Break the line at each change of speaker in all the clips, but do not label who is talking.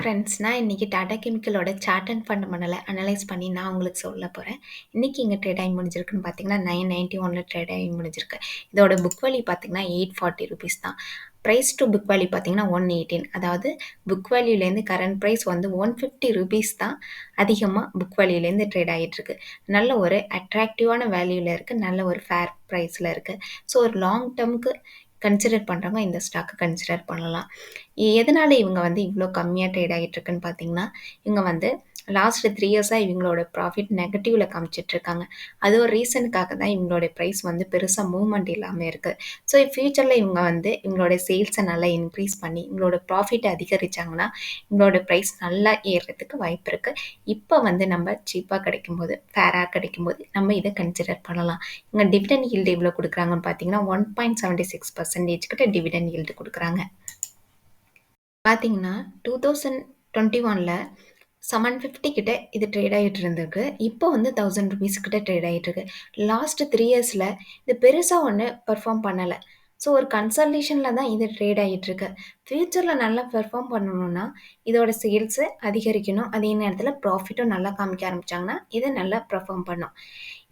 Friends, நான் இன்னைக்கு Tata கெமிக்கலோட chart and ஃபண்டமெண்டல analyse பண்ணி நான் உங்களுக்கு சொல்ல போறேன். இன்னைக்கு இங்க ட்ரேட் ஆகி முடிஞ்சிருக்குன்னு பார்த்தீங்கன்னா, 991ல ட்ரேட் ஆகி முடிஞ்சிருக்கு. இதோட புக் வேல்யூ பார்த்தீங்கன்னா, ₹840 தான். பிரைஸ் டூ புக் வேல்யூ பார்த்தீங்கன்னா, 118. அதாவது புக் வேல்யூலேருந்து கரண்ட் பிரைஸ் வந்து ₹150 தான் அதிகமா புக் வேல்யூலேருந்து ட்ரேட் ஆகிட்டுருக்கு. நல்ல ஒரு அட்ராக்டிவான வேல்யூல இருக்கு. நல்ல ஒரு ஃபேர் பிரைஸ்ல இருக்கு. ஸோ ஒரு லாங் டேர்முக்கு கன்சிடர் பண்ணுறவங்க இந்த ஸ்டாக்கை கன்சிடர் பண்ணலாம். எதனால இவங்க வந்து இவ்வளோ கம்மியாக ட்ரேட் ஆகிட்டு இருக்குன்னு பார்த்தீங்கன்னா, இவங்க வந்து லாஸ்ட் 3 இயர்ஸாக இவங்களோட ப்ராஃபிட் நெகட்டிவ்ல காமிச்சிட்ருக்காங்க. அது ஒரு ரீசனுக்காக தான் இவங்களோட ப்ரைஸ் வந்து பெருசாக மூவ்மெண்ட் இல்லாமல் இருக்குது. ஸோ ஃப்யூச்சரில் இவங்க வந்து இவங்களோட சேல்ஸை நல்லா இன்க்ரீஸ் பண்ணி இவங்களோட ப்ராஃபிட்டை அதிகரித்தாங்கன்னா இவங்களோட ப்ரைஸ் நல்லா ஏறுறதுக்கு வாய்ப்பு இருக்குது. இப்போ வந்து நம்ம சீப்பாக கிடைக்கும்போது ஃபேராக கிடைக்கும்போது நம்ம இதை கன்சிடர் பண்ணலாம். இவங்க டிவிடெண்ட் ஈல்டு எவ்வளோ கொடுக்குறாங்கன்னு பார்த்தீங்கன்னா 1.76% கிட்ட டிவிடெண்ட் ஈல்டு கொடுக்குறாங்க. பார்த்தீங்கன்னா 2021ல 750 கிட்ட இது ட்ரேட் ஆகிட்டு இருந்திருக்கு. இப்போ வந்து ₹1000 கிட்ட ட்ரேட் ஆகிட்டு இருக்கு. லாஸ்ட் 3 இயர்ஸில் இது பெருசாக ஒன்று பெர்ஃபார்ம் பண்ணலை. ஸோ ஒரு கன்சல்டேஷனில் தான் இது ட்ரேட் ஆகிட்டு இருக்கு. ஃப்யூச்சரில் நல்லா பெர்ஃபார்ம் பண்ணணும்னா இதோட சேல்ஸு அதிகரிக்கணும். அதே நேரத்தில் ப்ராஃபிட்டும் நல்லா காமிக்க ஆரம்பிச்சாங்கன்னா இதை நல்லா பெர்ஃபார்ம் பண்ணும்.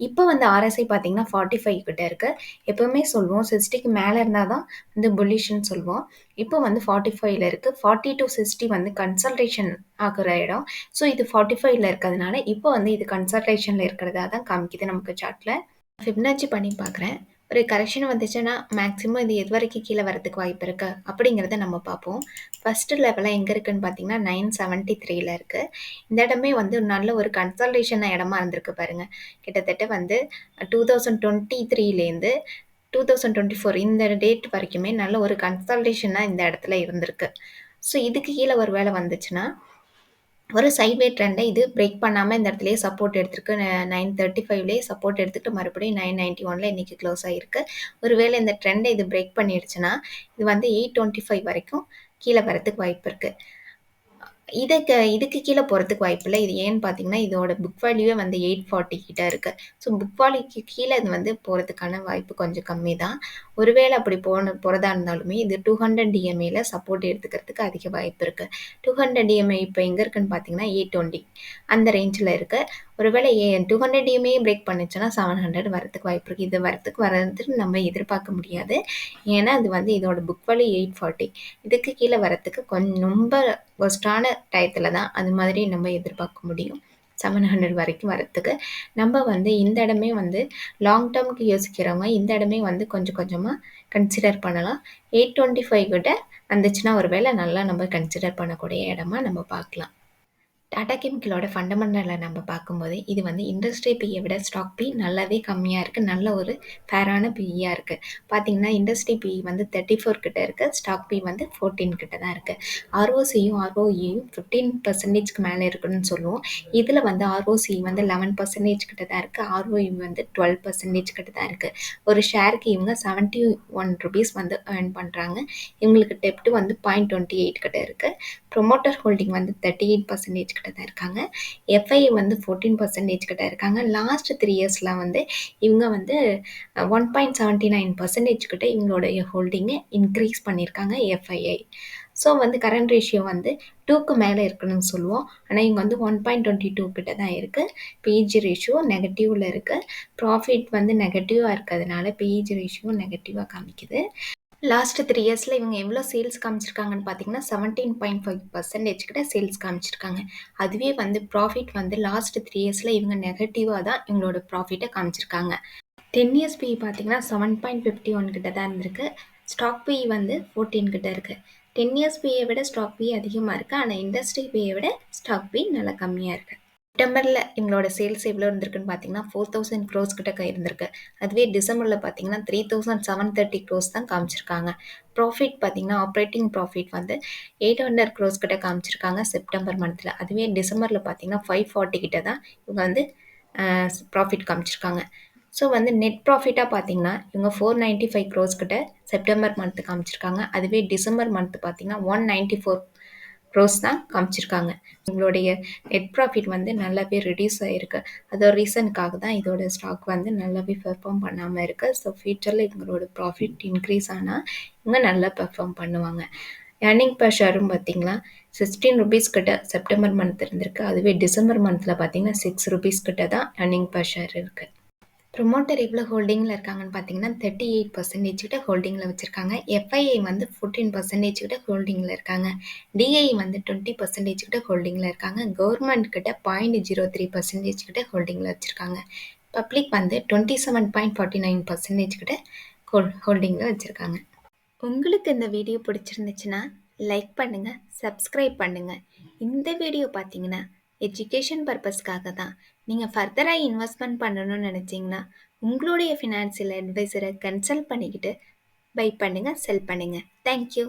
இப்போ வந்து ஆர்எஸ்ஐ பார்த்தீங்கன்னா 45 கிட்ட இருக்கு. எப்பவுமே சொல்லுவோம் 60க்கு மேலே இருந்தால் தான் வந்து புல்லிஷ்ன்னு சொல்லுவோம். இப்போ வந்து 45ல இருக்கு. 40 to 60 வந்து கன்சல்டேஷன் ஆகுற இடம். ஸோ இது 45ல இருக்கிறதுனால இப்போ வந்து இது கன்சல்டேஷன்ல இருக்கிறதா தான் காமிக்குது நமக்கு சார்ட்ல. ஃபிப்னாச்சி பண்ணி பார்க்குறேன். ஒரு கரெக்ஷன் வந்துச்சுன்னா மேக்ஸிமம் இது எது வரைக்கும் கீழே வரதுக்கு வாய்ப்பு இருக்குது அப்படிங்கிறத நம்ம பார்ப்போம். ஃபஸ்ட்டு லெவலாக எங்கே இருக்குதுன்னு பார்த்தீங்கன்னா 973ல இருக்குது. இந்த இடமே வந்து நல்ல ஒரு கன்சல்டேஷன் இடமா இருந்திருக்கு பாருங்கள். கிட்டத்தட்ட வந்து 2023லேருந்து 2024 இந்த டேட் வரைக்குமே நல்ல ஒரு கன்சல்டேஷனாக இந்த இடத்துல இருந்திருக்கு. ஸோ இதுக்கு கீழே ஒரு வேளை வந்துச்சுன்னா ஒரு சைட்வே ட்ரெண்டை இது பிரேக் பண்ணாமல் இந்த இடத்துலயே சப்போர்ட் எடுத்திருக்கு. 935லேயே சப்போர்ட் எடுத்துட்டு மறுபடியும் 991ல இன்னைக்கு க்ளோஸ் ஆகிருக்கு. ஒருவேளை இந்த ட்ரெண்டை இது பிரேக் பண்ணிடுச்சுன்னா இது வந்து 825 வரைக்கும் கீழே வரதுக்கு வாய்ப்பு இருக்குது. இதுக்கு கீழே போகிறதுக்கு வாய்ப்பில்லை. இது ஏன்னு பார்த்தீங்கன்னா இதோட புக் வேல்யூவே வந்து 840 கிட்ட இருக்குது. ஸோ புக் வேல்யூக்கு கீழே இது வந்து போகிறதுக்கான வாய்ப்பு கொஞ்சம் கம்மி தான். ஒருவேளை அப்படி போகிறதா இருந்தாலுமே இது 200 DMAல சப்போர்ட் எடுத்துக்கிறதுக்கு அதிக வாய்ப்பு இருக்குது. 200 DMA இப்போ எங்கே இருக்குன்னு பார்த்தீங்கன்னா 820 அந்த ரேஞ்சில் இருக்குது. ஒருவேளை 200 DMA பிரேக் பண்ணுச்சுன்னா 700 வரதுக்கு வாய்ப்பு இருக்குது. இது வரதுக்கு நம்ம எதிர்பார்க்க முடியாது. ஏன்னா அது வந்து இதோட புக் வேல்யூ 840 இதுக்கு கீழே வரத்துக்கு கொஞ்சம் ரொம்ப ஒஸ்டான டயத்தில் தான் அது மாதிரி நம்ம எதிர்பார்க்க முடியும். 700 வரைக்கும் வரத்துக்கு நம்ம வந்து இந்த இடமே வந்து லாங் டேர்முக்கு யோசிக்கிறவங்க இந்த இடமே வந்து கொஞ்சம் கொஞ்சமாக கன்சிடர் பண்ணலாம். 825 கிட்ட வந்துச்சுன்னா ஒரு வேளை நல்லா நம்ம கன்சிடர் பண்ணக்கூடிய இடமா நம்ம பார்க்கலாம். டாடா கெமிக்கலோட ஃபண்டமெண்டலை நம்ம பார்க்கும்போது இது வந்து இண்டஸ்ட்ரி பியை விட ஸ்டாக் பி நல்லாவே கம்மியாக இருக்குது. நல்ல ஒரு ஃபேரான பிஇயாக இருக்குது. பார்த்தீங்கன்னா இண்டஸ்ட்ரி பி வந்து 34 கிட்ட இருக்குது. ஸ்டாக் பி வந்து 14 கிட்ட தான் இருக்குது. ஆர்ஓசியும் ஆர்ஓஇயும் 15% மேலே இருக்குன்னு சொல்லுவோம். இதில் வந்து ஆர்ஓசி வந்து 11% கிட்ட தான் இருக்குது. ஆர்ஓஇ வந்து 12% கிட்ட தான் இருக்குது. ஒரு ஷேருக்கு இவங்க ₹71 வந்து ஏர்ன் பண்ணுறாங்க. இவங்களுக்கு டெப்ட் வந்து 0.28 கிட்ட இருக்குது. ப்ரொமோட்டர் ஹோல்டிங் வந்து 38% கிட்ட தான் இருக்காங்க. எஃப்ஐ வந்து 14% கிட்ட இருக்காங்க. லாஸ்ட் 3 இயர்ஸில் வந்து இவங்க வந்து 1.79% கிட்ட இவங்களுடைய ஹோல்டிங்கை இன்க்ரீஸ் பண்ணியிருக்காங்க எஃப்ஐஐ. ஸோ வந்து கரண்ட் ரேஷியோ வந்து 2க்கு மேலே இருக்கணும்னு சொல்லுவோம். ஆனால் இவங்க வந்து 1.22 கிட்ட தான் இருக்குது. பிஇஜி ரேஷியோ நெகட்டிவில் இருக்குது. ப்ராஃபிட் வந்து நெகட்டிவாக இருக்கிறதுனால பிஇஜி ரேஷியோ நெகட்டிவாக காமிக்குது. லாஸ்ட் 3 இயர்ஸில் இவங்க எவ்வளோ சேல்ஸ் காமிச்சிருக்காங்கன்னு பார்த்தீங்கன்னா 17.5% கிட்ட சேல்ஸ் காமிச்சிருக்காங்க. அதுவே வந்து ப்ராஃபிட் வந்து லாஸ்ட் 3 இயர்ஸில் இவங்க நெகட்டிவாக தான் இவங்களோட ப்ராஃபிட்டை காமிச்சிருக்காங்க. 10 இயர்ஸ் பிஇ பார்த்தீங்கன்னா 7.51 கிட்ட தான் இருந்திருக்கு. ஸ்டாக் பிஇ வந்து 14 கிட்ட இருக்குது. 10 இயர்ஸ் பியை விட ஸ்டாக் பிஇ அதிகமாக இருக்குது. ஆனால் இண்டஸ்ட்ரி பியை விட ஸ்டாக் பிஇ நல்லா கம்மியாக இருக்குது. செப்டம்பரில் இவங்களோட சேல்ஸ் எவ்வளோ இருந்திருக்குன்னு பார்த்தீங்கன்னா 4000 crores கிட்ட இருந்திருக்கு. அதுவே டிசம்பரில் பார்த்தீங்கன்னா 3730 crores தான் காமிச்சிருக்காங்க. ப்ராஃபிட் பார்த்தீங்கன்னா ஆப்ரேட்டிங் ப்ராஃபிட் வந்து 800 crores கிட்ட காமிச்சிருக்காங்க செப்டம்பர் மந்த்தில். அதுவே டிசம்பரில் பார்த்தீங்கன்னா 540 கிட்ட தான் இவங்க வந்து ப்ராஃபிட் காமிச்சிருக்காங்க. ஸோ வந்து நெட் ப்ராஃபிட்டாக பார்த்தீங்கன்னா இவங்க 495 crores கிட்ட செப்டம்பர் மந்த்து காமிச்சிருக்காங்க. அதுவே டிசம்பர் மந்த் பார்த்தீங்கன்னா 194 crores தான் காமிச்சிருக்காங்க. இவங்களுடைய நெட் ப்ராஃபிட் வந்து நல்லாவே ரெடியூஸ் ஆகிருக்கு. அதோட ரீசனுக்காக தான் இதோட ஸ்டாக் வந்து நல்லாவே பெர்ஃபார்ம் பண்ணாமல் இருக்குது. ஸோ ஃப்யூச்சரில் இவங்களோட ப்ராஃபிட் இன்க்ரீஸ் ஆனால் இவங்க நல்லா பெர்ஃபார்ம் பண்ணுவாங்க. ஏர்னிங் பெர் ஷேரும் பார்த்தீங்கன்னா ₹16 கிட்ட செப்டம்பர் மந்த் இருந்திருக்கு. அதுவே டிசம்பர் மந்த்தில் பார்த்தீங்கன்னா ₹6 கிட்ட தான் ஏர்னிங் பெர் ஷேர் இருக்குது. ப்ரொமோட்டர் எவ்வளோ ஹோல்டிங்கில் இருக்காங்கன்னு பார்த்தீங்கன்னா 38% கிட்ட ஹோல்டிங்கில் வச்சுருக்காங்க. எஃப்ஐஐ வந்து 14% கிட்ட ஹோல்டிங்கில் இருக்காங்க. டிஐ வந்து 20% கிட்ட ஹோல்டிங்கில் இருக்காங்க. கவர்மெண்ட் கிட்ட 0.03% கிட்ட ஹோல்டிங்கில் வச்சுருக்காங்க. பப்ளிக் வந்து 27.49% கிட்ட ஹோல்டிங்கில் வச்சுருக்காங்க. உங்களுக்கு இந்த வீடியோ பிடிச்சிருந்துச்சுன்னா லைக் பண்ணுங்கள், சப்ஸ்கிரைப் பண்ணுங்கள். இந்த வீடியோ பார்த்தீங்கன்னா எஜுகேஷன் பர்பஸ்க்காக தான். நீங்கள் ஃபர்தராக இன்வெஸ்ட்மெண்ட் பண்ணணும்னு நினச்சிங்கன்னா உங்களுடைய ஃபினான்சியல் அட்வைசரை கன்சல்ட் பண்ணிக்கிட்டு பை பண்ணுங்கள், செல் பண்ணுங்கள். தேங்க்யூ.